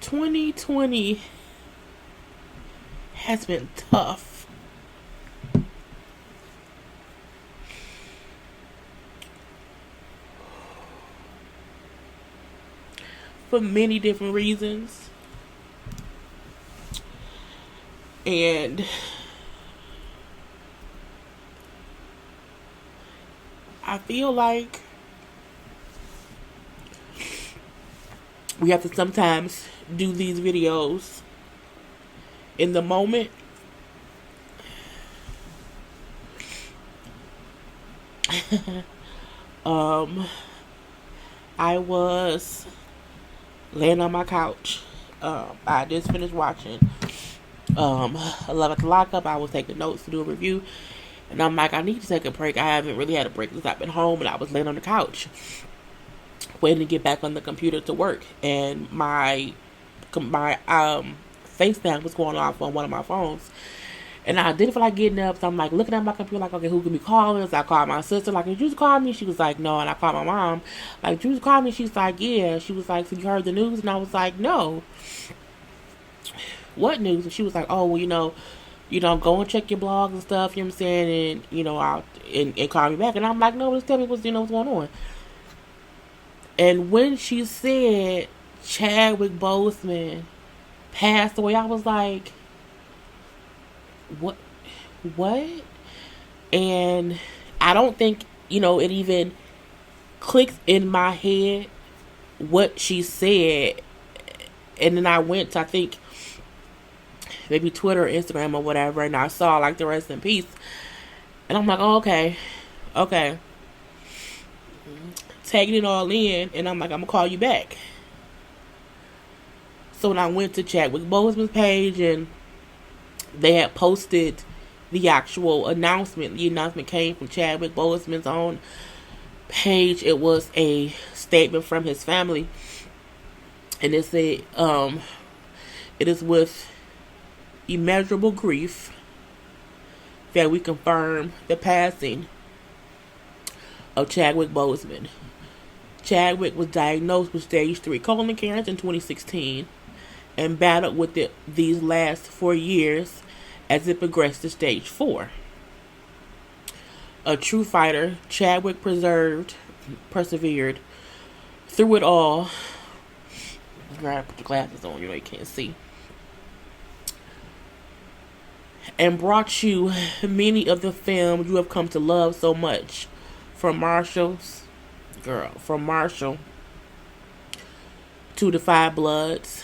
2020 has been tough. For many different reasons. And I feel like we have to sometimes do these videos in the moment. I was laying on my couch. I just finished watching 11 to Lockup. I was taking notes to do a review. And I'm like, I need to take a break. I haven't really had a break since I've been home. And I was laying on the couch waiting to get back on the computer to work. And my FaceTime was going off on one of my phones. And I didn't feel like getting up. So I'm like looking at my computer like, okay, who can be calling? So I called my sister. Like, did you call me? She was like, no. And I called my mom. Like, did you call me? She's like, yeah. She was like, so you heard the news? And I was like, no. What news? And she was like, oh, well, go and check your blogs and stuff, you know what I'm saying? And, and call me back. And I'm like, no, just tell me what's going on. And when she said Chadwick Boseman passed away, I was like, what? And I don't think, it even clicked in my head what she said. And then I went to, I think, maybe Twitter or Instagram or whatever, and I saw like the rest in peace. And I'm like, oh, okay. Taking it all in, and I'm like, I'm gonna call you back. So when I went to Chadwick Boseman's page, and they had posted the actual announcement. The announcement came from Chadwick Boseman's own page. It was a statement from his family, and it said, it is with immeasurable grief that we confirm the passing of Chadwick Boseman. Chadwick was diagnosed with stage 3 colon cancer in 2016 and battled with it these last 4 years as it progressed to stage 4. A true fighter, Chadwick persevered through it all. You gotta put your glasses on, you can't see. And brought you many of the films you have come to love so much. From Marshall to The Five Bloods,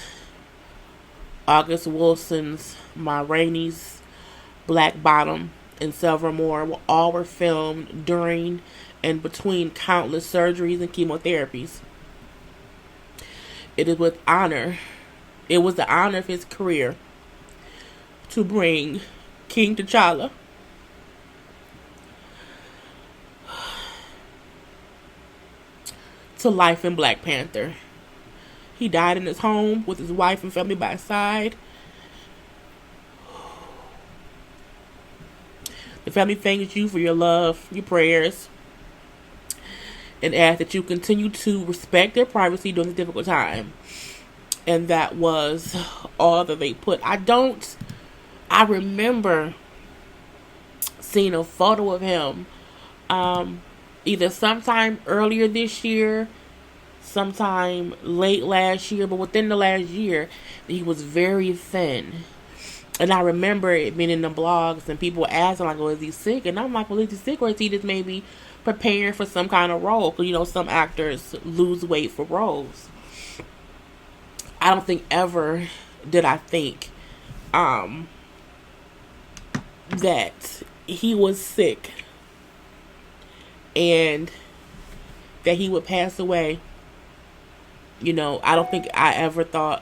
August Wilson's Ma Rainey's Black Bottom, and several more. All were filmed during and between countless surgeries and chemotherapies. It was the honor of his career to bring King T'Challa to life in Black Panther. He died in his home with his wife and family by his side. The family thanks you for your love, your prayers, and ask that you continue to respect their privacy during this difficult time. And that was all that they put. I remember seeing a photo of him either sometime earlier this year, sometime late last year, but within the last year, he was very thin. And I remember it being in the blogs and people asking, like, oh, is he sick? And I'm like, well, is he sick or is he just maybe preparing for some kind of role? Because, some actors lose weight for roles. I don't think ever did I think that he was sick and that he would pass away. I don't think I ever thought,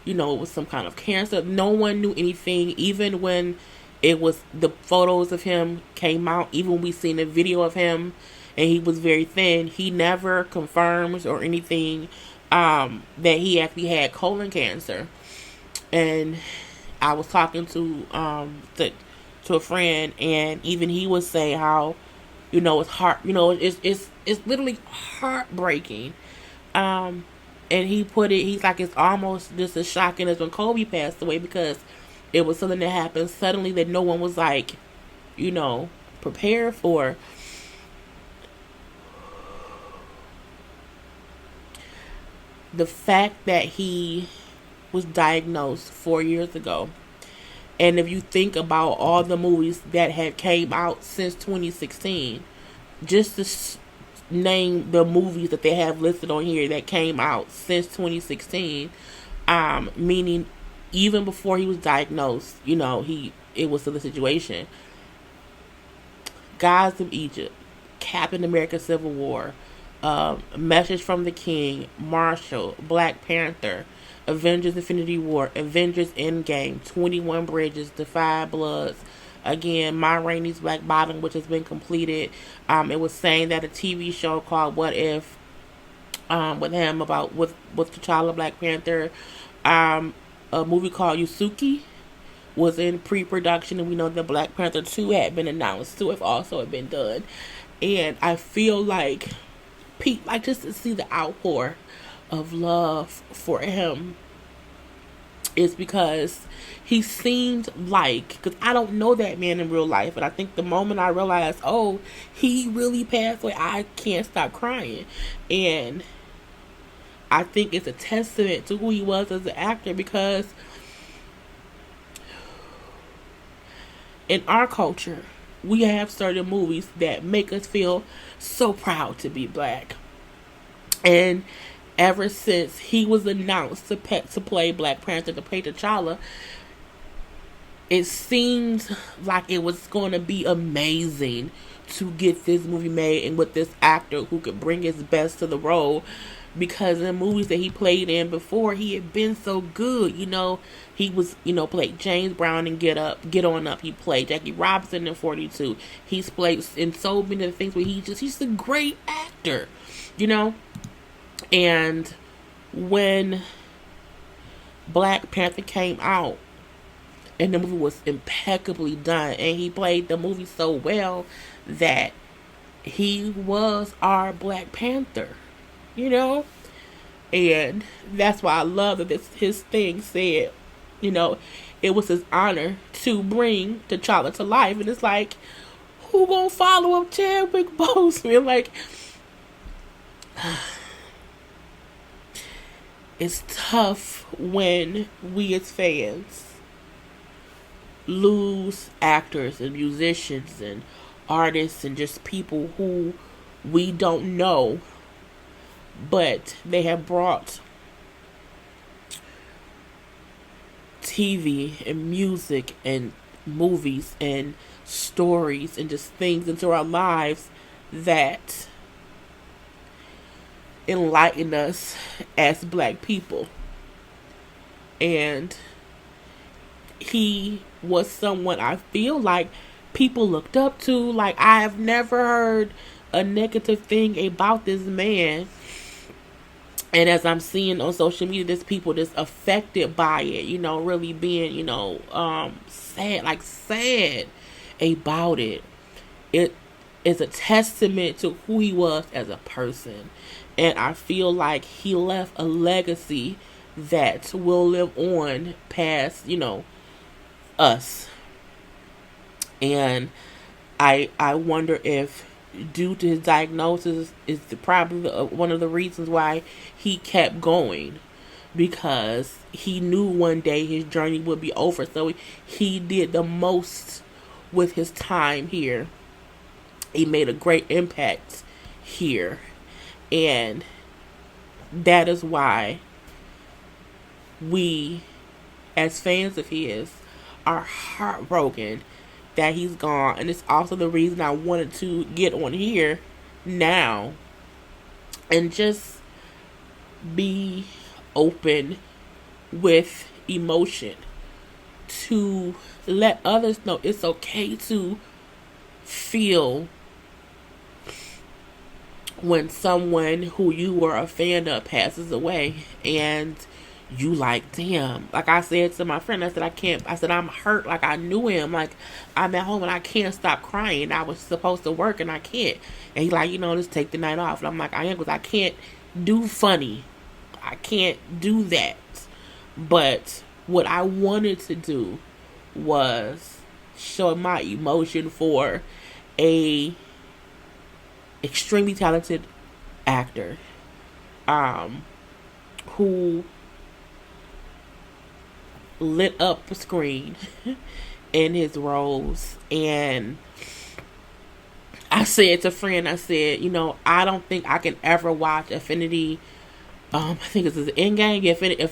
it was some kind of cancer. No one knew anything, even when the photos of him came out, even when we seen a video of him and he was very thin, he never confirms or anything that he actually had colon cancer. And I was talking to a friend, and even he would say how, it's heart, it's literally heartbreaking. And And he put it, he's like, it's almost just as shocking as when Kobe passed away, because it was something that happened suddenly that no one was like, prepared for. The fact that he was diagnosed 4 years ago, and if you think about all the movies that had came out since 2016, just to name the movies that they have listed on here that came out since 2016, meaning even before he was diagnosed, it was still the situation. Gods of Egypt, Captain America Civil War, Message from the King, Marshall, Black Panther, Avengers Infinity War, Avengers Endgame, 21 Bridges, The Five Bloods, again, Ma Rainey's Black Bottom, which has been completed. It was saying that a TV show called What If, with him with T'Challa, Black Panther, a movie called Yusuke was in pre-production, and we know that Black Panther 2 had been announced too, if also had been done. And I feel like just to see the outpour of love for him is because he seemed like, because I don't know that man in real life, and I think the moment I realized, oh, he really passed away, I can't stop crying. And I think it's a testament to who he was as an actor, because in our culture, we have certain movies that make us feel so proud to be black. And ever since he was announced to play Black Panther, to play T'Challa, it seemed like it was going to be amazing to get this movie made, and with this actor who could bring his best to the role. Because in movies that he played in before, he had been so good. He was, played James Brown in Get On Up. He played Jackie Robinson in 42. He's played in so many things where he's a great actor, And when Black Panther came out, and the movie was impeccably done, and he played the movie so well that he was our Black Panther. And that's why I love that his thing said, it was his honor to bring T'Challa to life. And it's like, who gonna follow up Chadwick Boseman? Like, it's tough when we as fans lose actors and musicians and artists and just people who we don't know, but they have brought TV and music and movies and stories and just things into our lives that enlighten us as black people. And he was someone I feel like people looked up to. Like, I have never heard a negative thing about this man. And as I'm seeing on social media, there's people that's affected by it, really being, sad about it. It is a testament to who he was as a person. And I feel like he left a legacy that will live on past, us. And I wonder if, due to his diagnosis, is probably one of the reasons why he kept going, because he knew one day his journey would be over. So he did the most with his time here. He made a great impact here, and that is why we, as fans of his, are heartbroken that he's gone. And it's also the reason I wanted to get on here now and just be open with emotion, to let others know it's okay to feel when someone who you were a fan of passes away, and you like, damn. Like I said to my friend, I said, I'm hurt. Like, I knew him. Like, I'm at home and I can't stop crying. I was supposed to work and I can't. And he's like, just take the night off. And I'm like, I am, because I can't do funny. I can't do that. But what I wanted to do was show my emotion for a extremely talented actor, who lit up the screen in his roles. And I said to a friend, I said, I don't think I can ever watch Affinity. I think it's Endgame,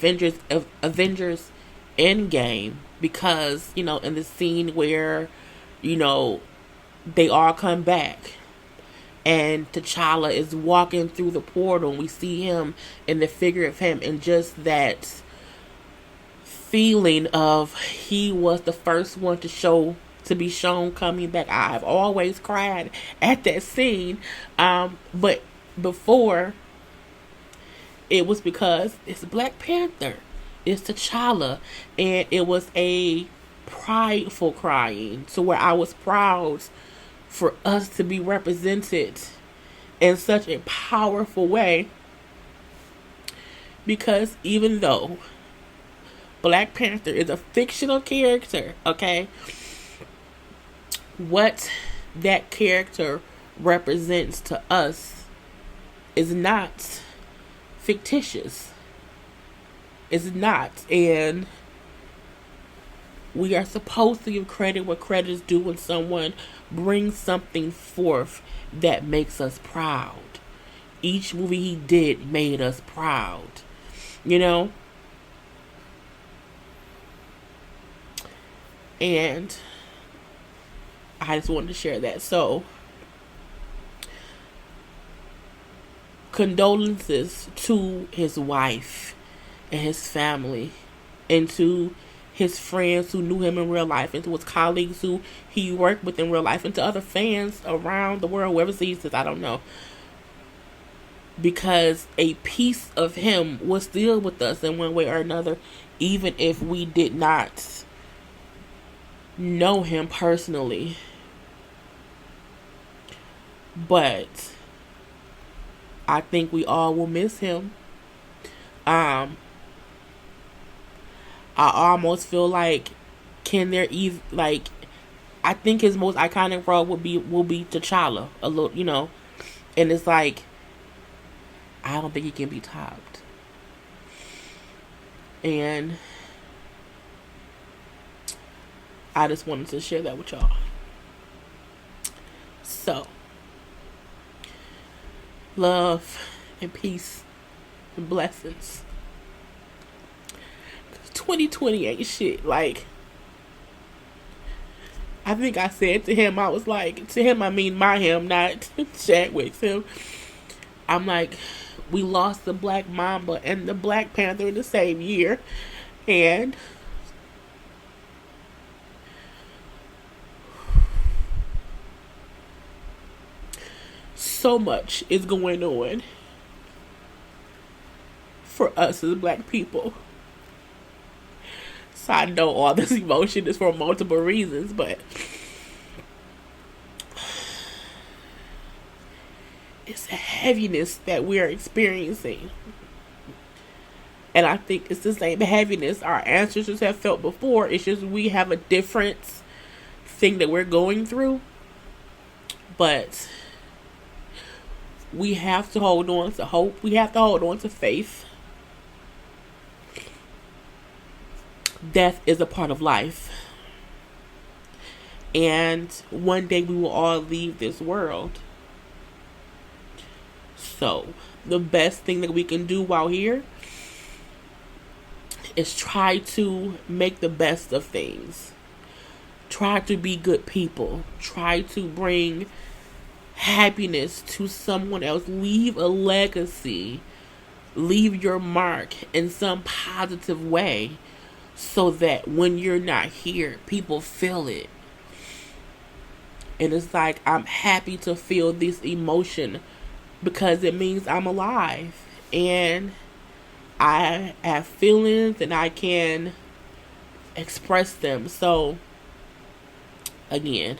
Avengers Endgame, because in the scene where they all come back and T'Challa is walking through the portal, and we see him in the figure of him, and just that feeling of he was the first one to be shown coming back. I've always cried at that scene, but before, it was because it's Black Panther, it's T'Challa, and it was a prideful crying, to where I was proud for us to be represented in such a powerful way. Because even though Black Panther is a fictional character, okay, what that character represents to us is not fictitious. It's not. And we are supposed to give credit where credit is due when someone brings something forth that makes us proud. Each movie he did made us proud. And I just wanted to share that. So, condolences to his wife and his family, and to his friends who knew him in real life, and to his colleagues who he worked with in real life, and to other fans around the world, whoever sees this, I don't know. Because a piece of him was still with us in one way or another, even if we did not know him personally. But I think we all will miss him. I almost feel like, I think his most iconic role will be T'Challa, a little, and it's like, I don't think he can be topped. And I just wanted to share that with y'all. So, love and peace and blessings. 2020 ain't shit. Like, I think I said to him, I was like, to him, I mean my him, not Chadwick's him. I'm like, we lost the Black Mamba and the Black Panther in the same year. And so much is going on for us as Black people. So I know all this emotion is for multiple reasons, but it's a heaviness that we're experiencing. And I think it's the same heaviness our ancestors have felt before. It's just we have a different thing that we're going through. But we have to hold on to hope. We have to hold on to faith. Death is a part of life. And one day we will all leave this world. So, the best thing that we can do while here is try to make the best of things. Try to be good people. Try to bring happiness to someone else. Leave a legacy. Leave your mark in some positive way, so that when you're not here, people feel it. And it's like, I'm happy to feel this emotion because it means I'm alive. And I have feelings and I can express them. So, again,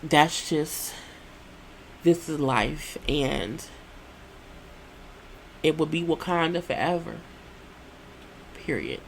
this is life. And It would be Wakanda forever. Period.